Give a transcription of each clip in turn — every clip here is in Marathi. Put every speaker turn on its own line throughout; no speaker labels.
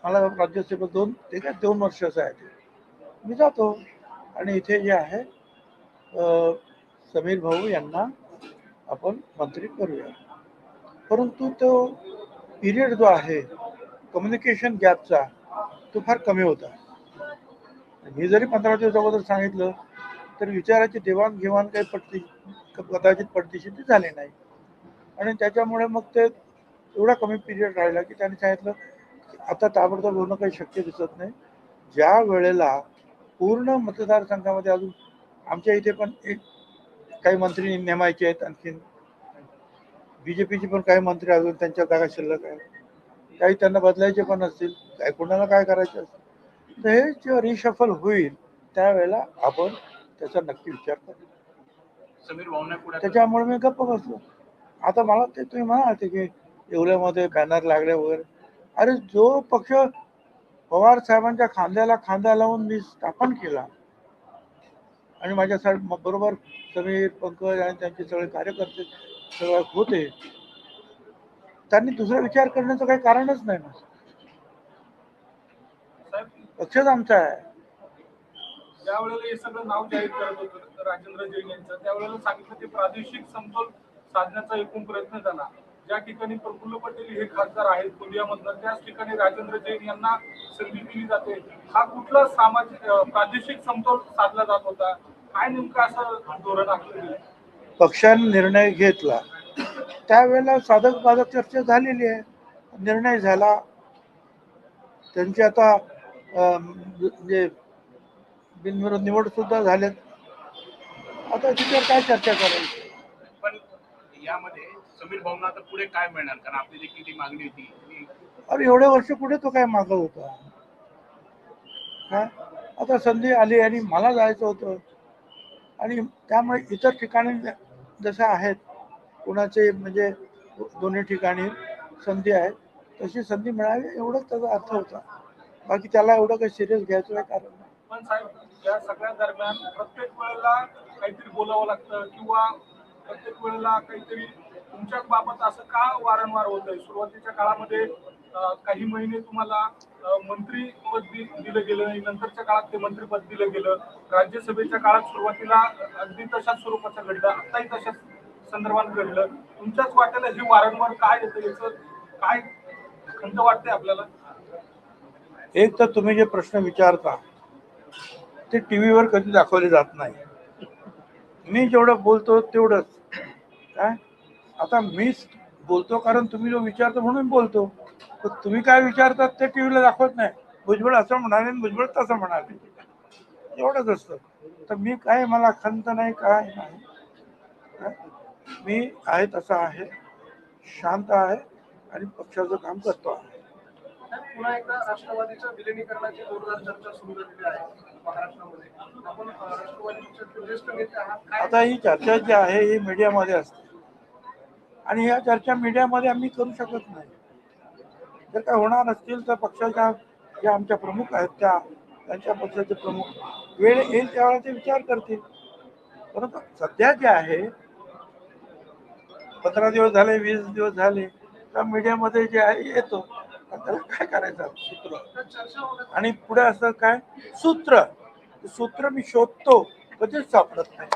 मला राज्यसभा 2 वर्षाचं आहे ते, मी जातो आणि इथे जे आहे समीर भाऊ यांना आपण मंत्री करूया. परंतु तो पिरियड जो आहे कम्युनिकेशन गॅपचा तो फार कमी होता. मी जरी 15 दिवस अगोदर सांगितलं तर विचाराची देवाणघेवाण काही कदाचित पटदिशी झाली नाही आणि त्याच्यामुळे मग ते एवढा कमी पिरियड राहिला की त्यांनी सांगितलं की आता ताबडतोब होणं काही शक्य दिसत नाही. ज्या वेळेला पूर्ण मतदारसंघामध्ये अजून आमच्या इथे पण काही मंत्री नेमायचे आहेत, आणखीन बीजेपीचे पण काही मंत्री अजून त्यांच्या जागा शिल्लक आहे, काही त्यांना बदलायचे पण असतील, काही कोणाला काय करायचे असतील. तर हे जेव्हा रिशफल होईल त्यावेळेला आपण त्याचा नक्की विचार करू. त्याच्यामुळे मी गप्प बसलो. आता मला ते तुम्ही म्हणाले की येवल्यामध्ये बॅनर लागले वगैरे, अरे जो पक्ष पवार साहेबांच्या खांद्याला खांदा लावून मी स्थापन केला आणि माझ्या बरोबर समीर पंकज आणि त्यांचे सगळे कार्यकर्ते सगळे होते, त्यांनी दुसरा विचार करण्याचं काही कारणच नाही ना. पक्षच आमचा आहे.
ज्यावेळेला हे सगळं नाव जाहीर करत होतं राजेंद्र जैन यांचं, त्यावेळेला सांगितलं की प्रादेशिक समतोल साधण्याचा एकूण प्रयत्न झाला. ज्या ठिकाणी प्रफुल्ल पटेल हे खासदार आहेत गोंदियामधनं, त्याच ठिकाणी राजेंद्र जैन यांना संधी दिली जाते. हा कुठला सामाजिक प्रादेशिक समतोल साधला जात होता? काय नेमकं असं धोरण आखलं?
पक्षाने निर्णय घेतला त्यावेळेला साधक बाधक चर्चा झालेली आहे, निर्णय झाला. त्यांची आता म्हणजे बिनविरोध निवड सुद्धा झालेत. आता तिच्यावर काय चर्चा करायची.
पण यामध्ये समीर भाऊंना तर पुढे काय मिळणार, कारण आपली देखील ती मागणी होती.
अरे एवढे वर्ष पुढे तो काय मागत होता काय. आता संधी आली आणि मला जायचं होतं आणि त्यामुळे इतर ठिकाणी जसं आहेत कुणाचे म्हणजे दोन्ही ठिकाणी संधी आहे तशी संधी मिळावी एवढंच त्याचा अर्थ होता. बाकी त्याला एवढं काही सिरियस घ्यायचं नाही कारण नाही.
पण साहेब या सगळ्या दरम्यान प्रत्येक वेळेला काहीतरी बोलावं लागतं किंवा प्रत्येक वेळेला काहीतरी तुमच्या बाबत असं का वारंवार होत आहे? सुरुवातीच्या काळामध्ये काही महिने तुम्हाला मंत्रीपद दिलं गेलं नाही, नंतरच्या काळात ते मंत्रीपद दिलं गेलं. राज्यसभेच्या काळात सुरुवातीला अगदी तशाच स्वरूपाचं घडलं, आताही तशाच संदर्भात घडलं. तुमच्याच वाट्याला हे वारंवार काय येतं, याचं काय खंत वाटते आपल्याला?
एक तर तुम्ही जे प्रश्न विचारता ते टीव्हीवर कधी दाखवले जात नाही. मी जेवढं बोलतो तेवढंच काय. आता मीच बोलतो कारण तुम्ही जो विचारतो म्हणून बोलतो. तर तुम्ही काय विचारतात ते टीव्हीला दाखवत नाही. भुजबळ असं म्हणाले भुजबळ तसं म्हणाले, एवढंच असतं. तर मी काय मला खंत नाही काय नाही. मी आहे तसा आहे, शांत आहे आणि पक्षाचं काम करतो आहे.
पुन्हा एकदा राष्ट्रवादीच्या विलिनीकरणाची जोरदार चर्चा सुरू झालेली आहे महाराष्ट्रामध्ये. आपण राष्ट्रवादीचे ज्येष्ठ नेते आहात.
आता ही चर्चा जी आहे ही मीडियामध्ये असते आणि या चर्चा मीडियामध्ये आम्ही करू शकत नाही. जर काय होणार असतील तर पक्षाच्या ज्या आमच्या प्रमुख आहेत त्यांच्या पक्षाचे प्रमुख वेळ येईल त्यावेळेला ते विचार करतील. परंतु सध्या जे आहे 15 दिवस झाले 20 दिवस झाले तर मीडियामध्ये जे आहे येतो. त्याला काय करायचं सूत्र आणि पुढे असं काय सूत्र मी शोधतो कधीच सापडत नाही.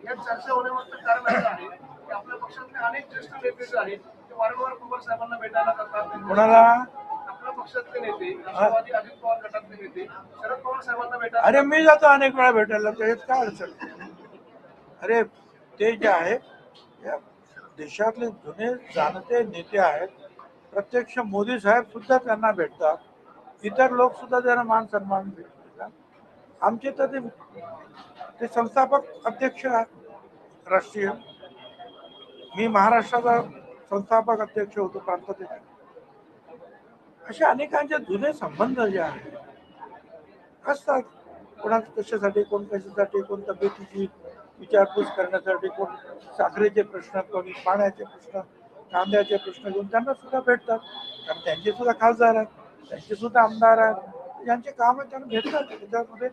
या चर्चा होण्यामागचं कारण असं आहे की आपल्या पक्षातले अनेक ज्येष्ठ नेते जे आहेत ते वारंवार पवार साहेबांना भेटायला करतात.
कोणाला?
आपल्या पक्षातले नेते, राष्ट्रवादी अजित पवार गटातले नेते शरद पवार साहेबांना भेटायला.
अरे मी जातो अनेक वेळा भेटायला, त्याच्यात काय अडचण. अरे ते जे आहे या देशातले जुने जाणते नेते आहेत. प्रत्यक्ष मोदी साहेब सुद्धा त्यांना भेटतात, इतर लोक सुद्धा त्यांना मान सन्मान भेटतात. आमचे तर ते संस्थापक अध्यक्ष आहेत राष्ट्रीय. मी महाराष्ट्राचा संस्थापक अध्यक्ष होतो प्रांताध्यक्ष. असे अनेकांचे जुने संबंध जे आहेत असतात. कोणा कशासाठी कोण कशासाठी, कोण तब्येतीची विचारपूस करण्यासाठी, कोण साखरेचे प्रश्न, कोणी पाण्याचे प्रश्न, कांद्याचे प्रश्न घेऊन त्यांना सुद्धा भेटतात. कारण त्यांचे सुद्धा खासदार आहेत, त्यांचे सुद्धा आमदार आहेत, ज्यांचे काम त्यांना भेटतात. त्याच्यामध्ये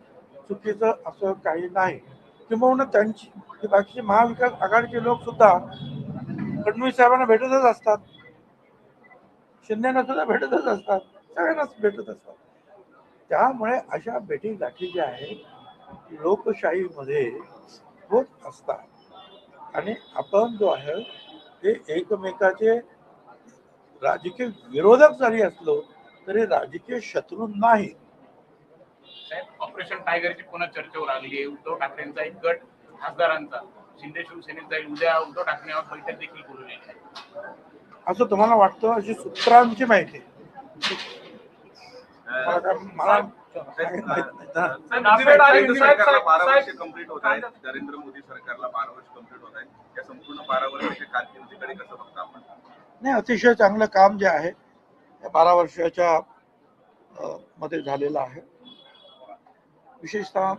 चुकीचं असं काही नाही. किंवा त्यांची बाकीचे महाविकास आघाडीचे लोक सुद्धा फडणवीस साहेबांना भेटतच असतात, शिंदेना सुद्धा भेटतच असतात. सगळ्यांनाच भेटत असतात. त्यामुळे अशा भेटी गाठी ज्या आहेत लोकशाहीमध्ये होत असतात आणि आपण जो आहे ते एकमेकाचे राजकीय विरोधक जरी असलो तरी राजकीय शत्रू नाही.
साहेब ऑपरेशन टायगरची पुन्हा चर्चेवर आली आहे. उद्धव ठाकरेंचा एक गट खासदारांचा शिंदे शिवसेनेत जाईल. उद्या उद्धव ठाकरेंवर बैठक देखील बोलवली आहे.
असं तुम्हाला वाटतं? अशी सूत्रांची माहिती मला काही माहित नाही ना.
नाफेड आणि
केंद्र
साहेब-
सरकारला 12 वर्ष
साहेब-
कंप्लीट होत आहेत. नरेंद्र मोदी सरकारला 12 वर्ष कंप्लीट होत आहेत. या संपूर्ण 12 वर्षाच्या कारकिर्दीकडे कसं बघता आपण?
नाही, अतिशय चांगलं काम जे आहे या 12 वर्षाच्या मध्ये झालेलं आहे. विशेषतः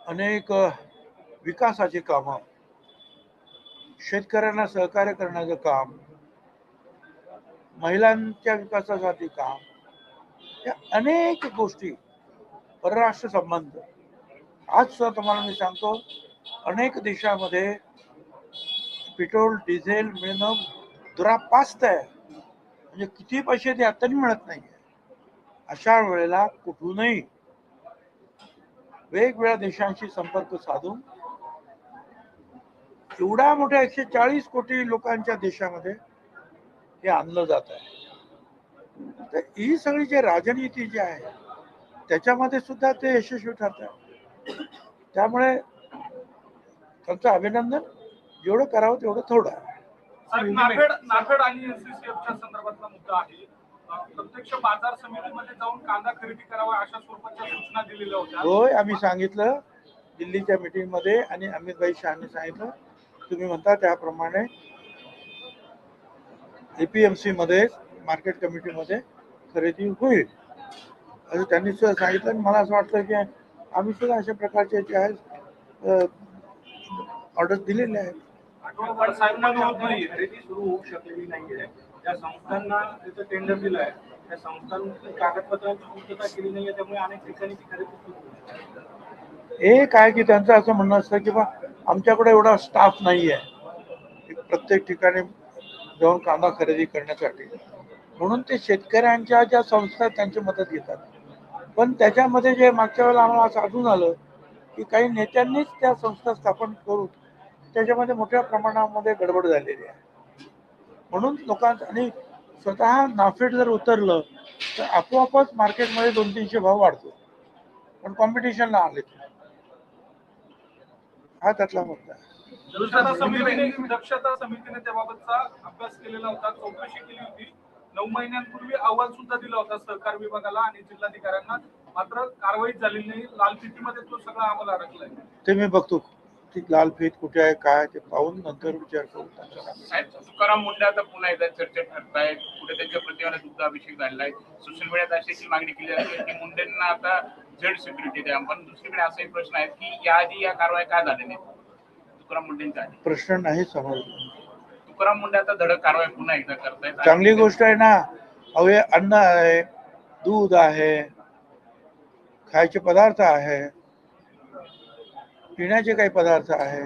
अनेक विकासाची कामं, शेतकऱ्यांना सहकार्य करण्याचं काम, महिलांच्या विकासासाठी काम, या अनेक गोष्टी, परराष्ट्र संबंध. आज सुद्धा तुम्हाला मी सांगतो अनेक देशामध्ये पेट्रोल डिझेल मिळणं दुरापास्त आहे. म्हणजे किती पैसे द्या तरी मिळत नाही. अशा वेळेला कुठूनही वेगवेगळ्या देशांशी संपर्क साधून एवढ्या मोठ्या 140 कोटी लोकांच्या देशामध्ये हे आणलं जात आहे. तर ही सगळी जी राजनीती जी आहे त्याच्यामध्ये सुद्धा ते यशस्वी ठरतात. त्यामुळे त्यांचं अभिनंदन. जेवढं करावं तेवढं थोडं आहे.
साहेब, नाफेड आणि एनसीसीएफच्या संदर्भातला मुद्दा आहे. प्रत्यक्ष बाजार समितीमध्ये जाऊन कांदा खरेदी करावा अशा स्वरूपाच्या सूचना दिलेल्या होत्या.
होय, आम्ही सांगितलं दिल्लीच्या मीटिंग मध्ये आणि अमितभाई शहाने सांगितलं तुम्ही म्हणता त्याप्रमाणे एपीएमसी मध्ये मार्केट कमिटीमध्ये खरेदी होईल असं त्यांनी सुद्धा सांगितलं. आणि मला असं वाटलं की आम्ही सुद्धा अशा प्रकारचे जे आहेत ऑर्डर दिलेले आहेत.
आठवडाभर साहेबांनी होत नाही.
खरेदी सुरू होऊ शकलेली नाहीये. त्या संस्थांना त्याचं टेंडर दिलं आहे. त्या संस्थांनी कागदपत्रांची पूर्तता केली नाहीये, त्यामुळे अनेक ठिकाणी ती खरेदी सुरू होईल.
एक आहे की त्यांचं असं म्हणणं असतं की बा आमच्याकडे एवढा स्टाफ नाही आहे प्रत्येक ठिकाणी जाऊन कांदा खरेदी करण्यासाठी, म्हणून ते शेतकऱ्यांच्या ज्या संस्था त्यांची मदत घेतात. पण त्याच्यामध्ये जे मागच्या वेळेला आम्हाला असं आढळून आलं की काही नेत्यांनीच त्या संस्था स्थापन करून त्याच्यामध्ये मोठ्या प्रमाणामध्ये गडबड झालेली आहे. म्हणून लोकांचं आणि स्वतः नाफेड जर उतरलं तर आपोआपच मार्केटमध्ये 200-300 भाव वाढतो. पण कॉम्पिटिशनला आले हा त्यातला मुद्दा आहे.
दक्षता समितीने त्याबाबतचा अभ्यास केलेला होता, चौकशी केली होती. 9 महिन्यांपूर्वी अहवाल सुद्धा दिला होता सहकार विभागाला आणि जिल्हाधिकाऱ्यांना, मात्र कारवाई झालेली नाही. लाल फितीमध्ये तो सगळा आम्हाला अडकलाय. ते
मी बघतो ती लाल फीत कुठे आहे काय ते पाहून नंतर विचार करू.
साहेब, तुकाराम मुंडे आता पुन्हा एकदा चर्चेत ठरतायत. पुढे त्यांच्या प्रतिमेला दुग्धाभिषेक झालेला आहे. सोशल मीडियात अशी देखील मागणी केली जाते की मुंडेंना आता झेड सिक्युरिटी द्या. पण दुसरीकडे असाही प्रश्न आहे की याआधी या कारवाई काय झाल्या नाही तुकाराम मुंडेंच्या आधी?
प्रश्न नाही समजला.
तुकाराम मुंडे आता धडक कारवाई पुन्हा एकदा करतायत.
चांगली गोष्ट आहे ना. अवे अन्न आहे, दूध आहे, खायचे पदार्थ आहे, पिण्याचे काही पदार्थ आहे,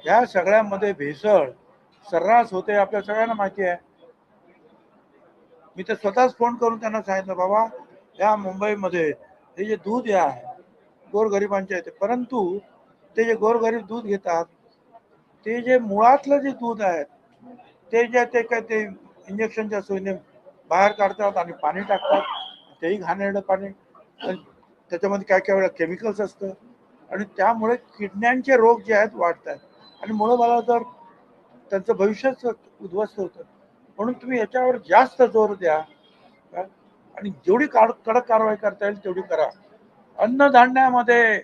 या सगळ्यामध्ये भेसळ सर्रास होते आपल्या सगळ्यांना माहिती आहे. मी तर स्वतःच फोन करून त्यांना सांगितलं बाबा या मुंबईमध्ये हे जे दूध आहे गोरगरिबांचे येते, परंतु ते जे गोरगरीब दूध घेतात ते जे मुळातलं जे दूध आहे ते जे ते काय ते इंजेक्शनच्या सोयीने बाहेर काढतात आणि पाणी टाकतात. तेही घाणेरडं पाणी. त्याच्यामध्ये काय काय वेळा केमिकल्स असतं आणि त्यामुळे किडण्यांचे रोग जे आहेत वाढतात आणि मुळे मला तर त्यांचं भविष्यच उद्ध्वस्त होतं. म्हणून तुम्ही याच्यावर जास्त जोर द्या आणि जेवढी कडक कारवाई करता येईल तेवढी करा. अन्नधान्यामध्ये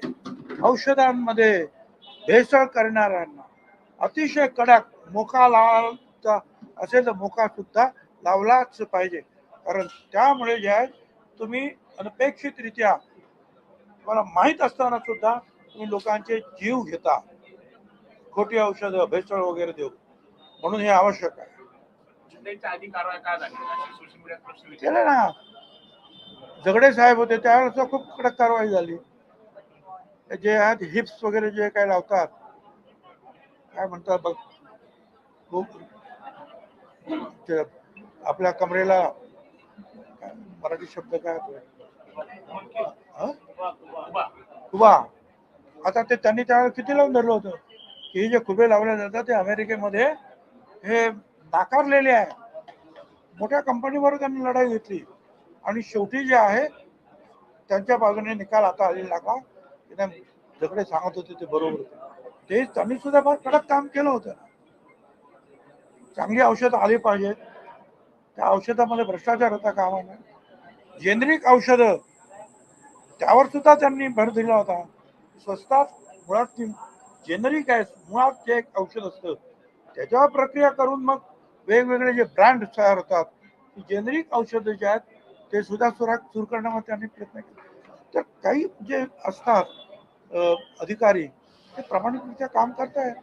औषधांमध्ये भेसळ करणाऱ्यांना अतिशय कडक मोका लावायचा असेल तर मोका सुद्धा लावलाच पाहिजे. कारण त्यामुळे जे आहे तुम्ही अनपेक्षितरित्या तुम्हाला माहीत असताना सुद्धा तुम्ही लोकांचे जीव घेता खोटी औषधं भेसळ वगैरे देऊ. म्हणून हे आवश्यक आहे.
आधी कारवाई काय झाली सोशल मीडियात प्रश्न
केलं ना. झगडे साहेब होते त्यावेळेस खूप कडक कारवाई झाली. जे आहेत हिप्स वगैरे जे काही लावतात काय म्हणतात बघ खूप आपल्या कमरेला मराठी शब्द काय होतो हा?
उभा.
खुबा. आता ते त्यांनी त्यावेळेला किती लावून धरलं होतं की हे जे खुबे लावले जातात ते अमेरिकेमध्ये हे नाकारलेले आहे. मोठ्या कंपनीवर त्यांनी लढाई घेतली आणि शेवटी जे आहे त्यांच्या बाजूने निकाल आता आलेला लागला. झगडे सांगत होते ते बरोबर होते. ते त्यांनी सुद्धा फार कडक काम केलं होतं. चांगली औषधं आली पाहिजेत. त्या औषधामध्ये भ्रष्टाचार होता कामा नये. जेनेरिक औषधं त्यावर सुद्धा त्यांनी भर दिला होता. स्वस्तात मुळात जेनरिक आहे, मुळात जे एक औषध असतं त्याच्यावर प्रक्रिया करून मग वेगवेगळे जे ब्रँड तयार होतात जेनरिक औषधं जे आहेत ते सुद्धा सुरू करण्यामध्ये त्यांनी प्रयत्न केले. तर काही जे असतात अधिकारी ते प्रामाणिकरित्या काम करतायत.